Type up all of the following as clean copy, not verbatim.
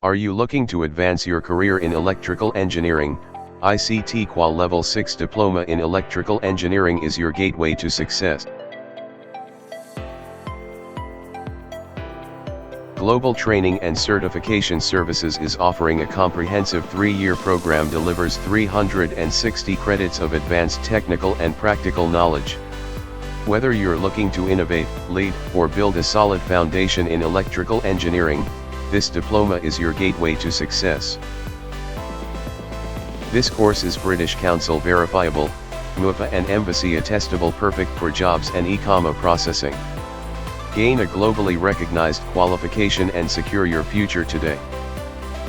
Are you looking to advance your career in electrical engineering? ICTQUAL Level 6 Diploma in Electrical Engineering is your gateway to success. Global Training and Certification Services is offering a comprehensive 3-year program delivers 360 credits of advanced technical and practical knowledge. Whether you're looking to innovate, lead, or build a solid foundation in electrical engineering, this diploma is your gateway to success. This course is British Council verifiable, MUFA and Embassy attestable, perfect for jobs and e-commerce processing. Gain a globally recognized qualification and secure your future today.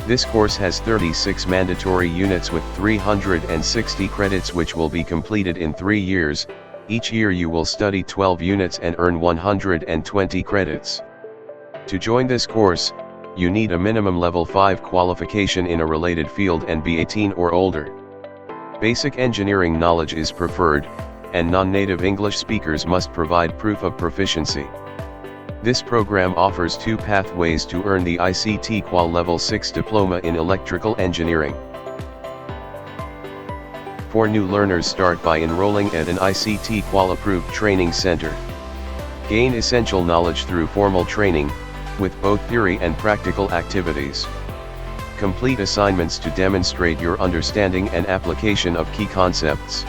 This course has 36 mandatory units with 360 credits which will be completed in 3 years. Each year you will study 12 units and earn 120 credits. To join this course, you need a minimum level 5 qualification in a related field and be 18 or older. Basic engineering knowledge is preferred, and non-native English speakers must provide proof of proficiency. This program offers 2 pathways to earn the ICTQUAL Level 6 Diploma in Electrical Engineering. For new learners, start by enrolling at an ICTQUAL approved training center. Gain essential knowledge through formal training, with both theory and practical activities. Complete assignments to demonstrate your understanding and application of key concepts.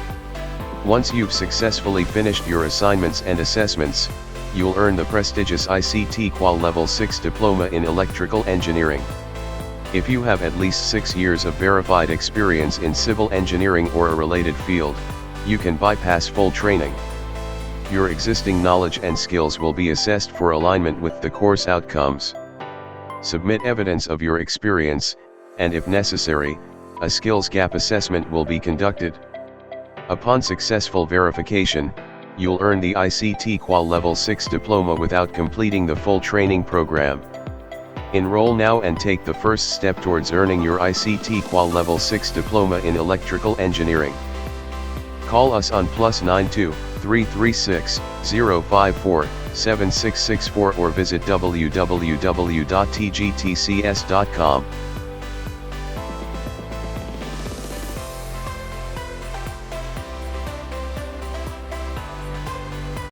Once you've successfully finished your assignments and assessments, you'll earn the prestigious ICTQUAL Level 6 Diploma in Electrical Engineering. If you have at least 6 years of verified experience in civil engineering or a related field, you can bypass full training. Your existing knowledge and skills will be assessed for alignment with the course outcomes. Submit evidence of your experience, and if necessary, a skills gap assessment will be conducted. Upon successful verification, you'll earn the ICTQUAL Level 6 Diploma without completing the full training program. Enroll now and take the first step towards earning your ICTQUAL Level 6 Diploma in Electrical Engineering. Call us on +92 336 054 7664 or visit www.tgtcs.com.